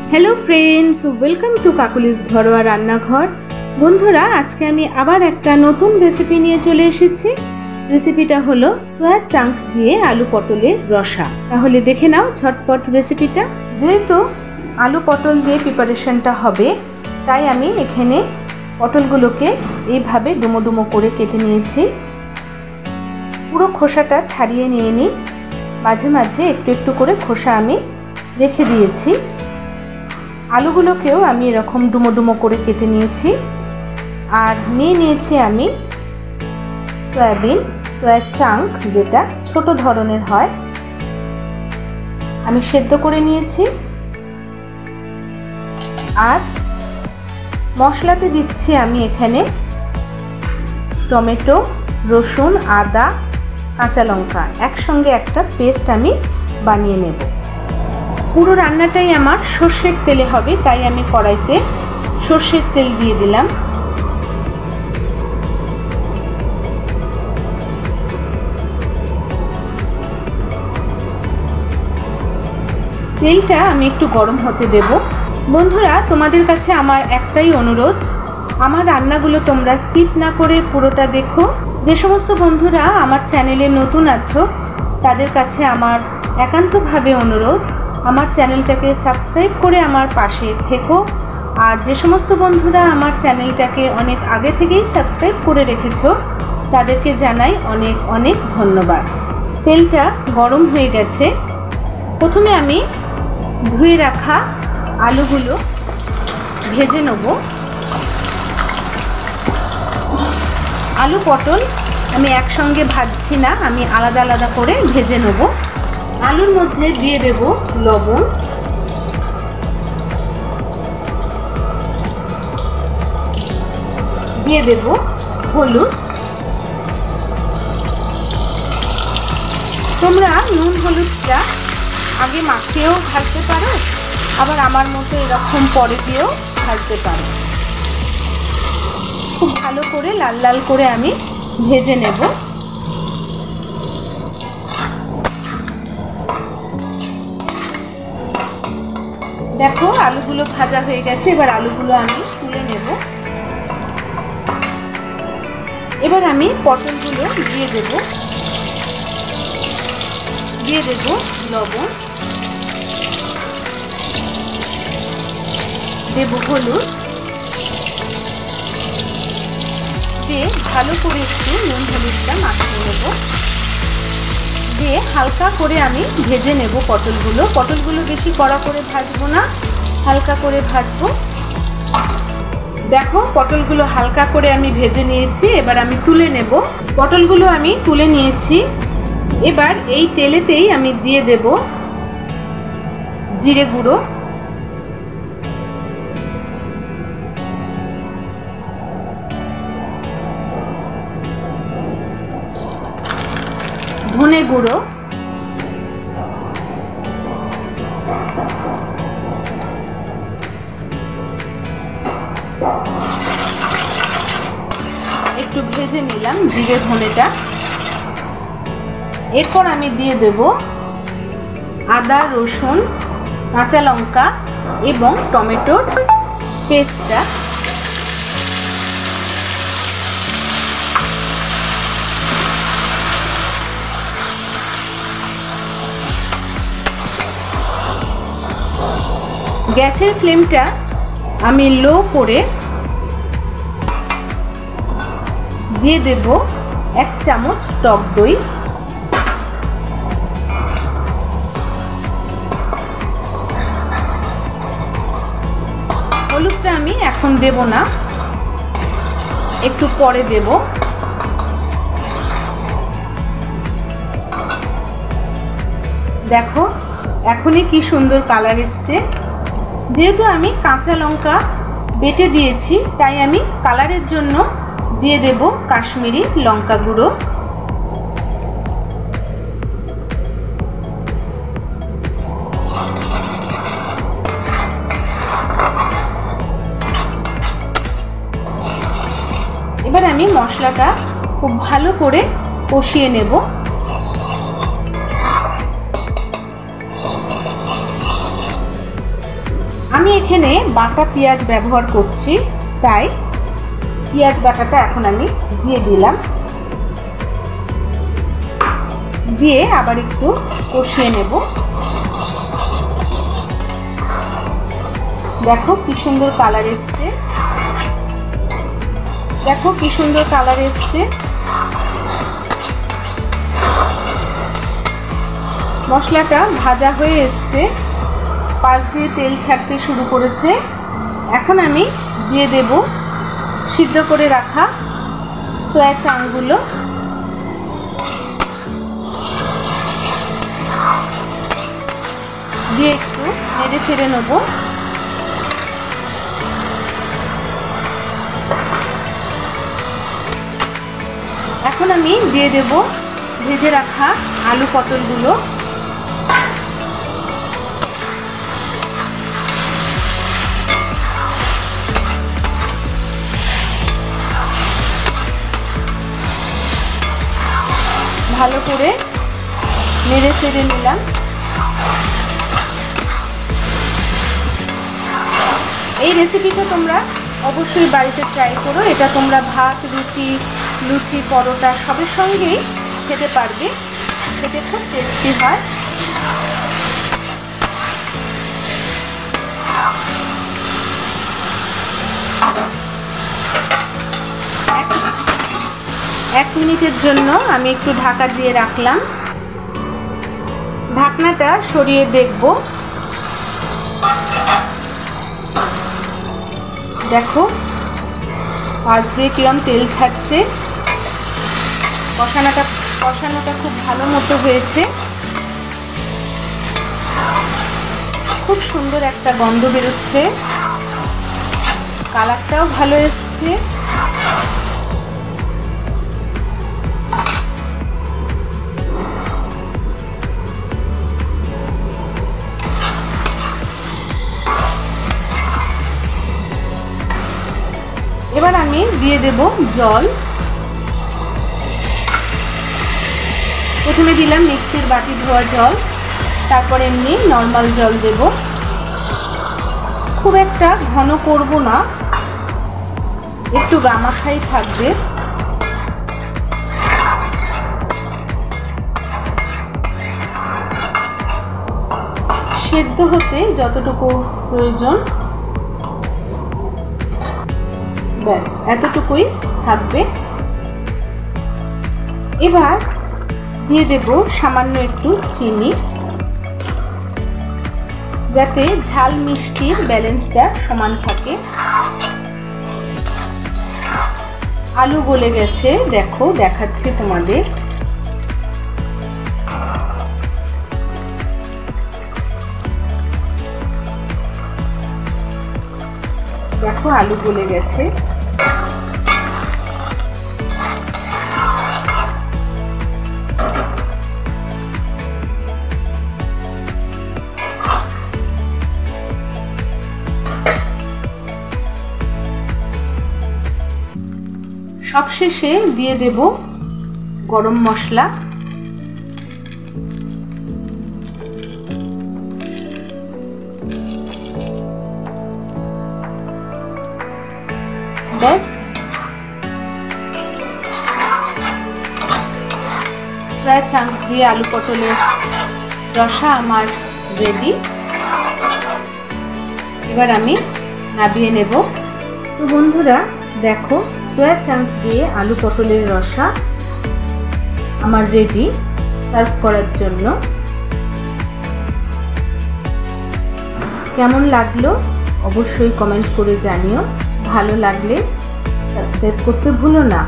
Hello friends, welcome to Kakuli's Ghoroa Rannaghar. बंधुरा आज के आमी आबार एकटा नतून रेसिपि निये चले एसेछि। रेसिपिटा हलो सोया चांक दिए आलू पटलेर रसा। ताहले देखे नाओ झटपट रेसिपिटा। जेहेतु आलू पटल दिए प्रिपारेशनटा होबे ताई आमी एखाने पटलगुलोके एइभाবে डुमो डुमो करे केटे निয়েছি। पुरो खोसाटा छाड़िए निয়ে নিই। माझे माझे एकटू एकटू करे खोसा आमी रेखे दिएছি। आलूगुलोकेও আমি এরকম ডুমো ডুমো করে কেটে নিয়েছি। আর নিয়ে নিয়েছি আমি সয়াবিন, সয়া চাঙ্ক যেটা ছোট ধরনের হয়, আমি সেদ্ধ করে নিয়েছি। আর মশলাতে দিচ্ছি আমি এখানে টমেটো, রসুন, আদা, কাঁচা লঙ্কা একসঙ্গে একটা পেস্ট আমি বানিয়ে নেব। পুরো রান্নাটাই আমার সরষের তেলে হবে, তাই আমি কড়াইতে সরষের তেল দিয়ে দিলাম। তেলটা আমি একটু গরম হতে দেব। বন্ধুরা, তোমাদের কাছে আমার একটাই অনুরোধ, আমার রান্নাগুলো তোমরা স্কিপ না করে পুরোটা দেখো। যে সমস্ত বন্ধুরা আমার চ্যানেলে নতুন আছো তাদের কাছে আমার একান্তভাবে অনুরোধ, আমার চ্যানেলটাকে সাবস্ক্রাইব করে আমার পাশে থেকো। আর যে সমস্ত বন্ধুরা আমার চ্যানেলটাকে অনেক আগে থেকেই সাবস্ক্রাইব করে রেখেছো তাদেরকে জানাই অনেক অনেক ধন্যবাদ। তেলটা গরম হয়ে গেছে। প্রথমে আমি ধুয়ে রাখা আলুগুলো ভেজে নেব। আলু পটল আমি একসঙ্গে ভাজছি না, আমি আলাদা আলাদা করে ভেজে নেব। আলুর মধ্যে দিয়ে দেব লবণ, দিয়ে দেব হলুদ। তোমরা নুন হলুদটা আগে মাখিয়েও ভাজতে পারো, আবার আমার মতো এরকম পরে দিয়েও ভাজতে পারো। খুব ভালো করে লাল লাল করে আমি ভেজে নেব। দেখো আলুগুলো ভাজা হয়ে গেছে, এবার আলুগুলো আমি তুলে নেব। এবার আমি পটলগুলো দিয়ে দেব, দিয়ে দেব লবণ, দেব হলুদ, দিয়ে ভালো করে একটু নুন হলুদটা মাখিয়ে নেব। দিয়ে হালকা করে আমি ভেজে নেব পটলগুলো। পটলগুলো বেশি কড়া করে ভাজবো না, হালকা করে ভাজবো। দেখো পটলগুলো হালকা করে আমি ভেজে নিয়েছি, এবার আমি তুলে নেব। পটলগুলো আমি তুলে নিয়েছি। এবার এই তেলেতেই আমি দিয়ে দেব জিরে গুঁড়ো, ধনে গুঁড়ো, একটু ভেজে নিলাম জিরে ধনেটা। এরপর আমি দিয়ে দেব আদা, রসুন, কাঁচা লঙ্কা এবং টমেটোর পেস্টটা। গ্যাসের ফ্লেমটা আমি লো করে দিয়ে দেব 1 চামচ টক দই। হলুদটা আমি এখন দেব না, একটু পরে দেব। দেখো এখনই কি সুন্দর কালার এসছে। যেহেতু আমি কাঁচা লঙ্কা বেটে দিয়েছি তাই আমি কালারের জন্য দিয়ে দেব কাশ্মীরি লঙ্কা গুঁড়ো। এবার আমি মশলাটা খুব ভালো করে কষিয়ে নেব। আমি এখানে বাটা পেঁয়াজ ব্যবহার করছি, তাই পেঁয়াজ বাটাটা এখন আমি দিয়ে দিলাম। দিয়ে আবার একটু কষিয়ে নেব। দেখো কি সুন্দর কালার এসছে, দেখো কি সুন্দর কালার এসছে। মশলাটা ভাজা হয়ে এসছে, পাশ দিয়ে তেল ছাড়তে শুরু করেছে। এখন আমি দিয়ে দেব সিদ্ধ করে রাখা সয়া চাংগুলো। দিয়ে একটু নেড়ে ছেড়ে নেব। এখন আমি দিয়ে দেব ভেজে রাখা আলু পটলগুলো। ভালো করে নেড়ে চেড়ে নিলাম। এই রেসিপিটা তোমরা অবশ্যই বাড়িতে ট্রাই করো। এটা তোমরা ভাত, রুটি, লুচি, পরোটা সবের সঙ্গেই খেতে পারবে। খেতে খুব টেস্টি হয়। এক মিনিটের জন্য আমি একটু ঢাকা দিয়ে রাখলাম। ঢাকনাটা সরিয়ে দেখব। দেখো পাশ দিয়ে কিরম তেল ছাড়ছে। কষানোটা খুব ভালো মতো হয়েছে। খুব সুন্দর একটা গন্ধ বেরোচ্ছে, কালারটাও ভালো এসছে। এবার আমি দিয়ে দেব জল। প্রথমে দিলাম মিক্সির বাটি ধোয়া জল, তারপর এমনি নর্মাল জল দেব। খুব একটা ঘন করব না, একটু গামাখাই থাকবে। সেদ্ধ হতে যতটুকু প্রয়োজন ব্যাস এতটুকুই থাকবে। এবার দিয়ে দেব সামান্য একটু চিনি, যাতে ঝাল মিষ্টির ব্যালেন্সটা সমান থাকে। আলু গলে গেছে, দেখো দেখাচ্ছি তোমাদের। দেখো আলু গলে গেছে। সবশেষে দিয়ে দেব গরম মশলা। ব্যাস সয়া চাংক দিয়ে আলু পটলের রসা আমার রেডি। এবার আমি নামিয়ে নেব। তো বন্ধুরা দেখো সয়া চাংক দিয়ে আলু পটলের রসা আমার রেডি সার্ভ করার জন্য। কেমন লাগলো অবশ্যই কমেন্ট করে জানিও। ভালো লাগলে সাবস্ক্রাইব করতে ভুলো না।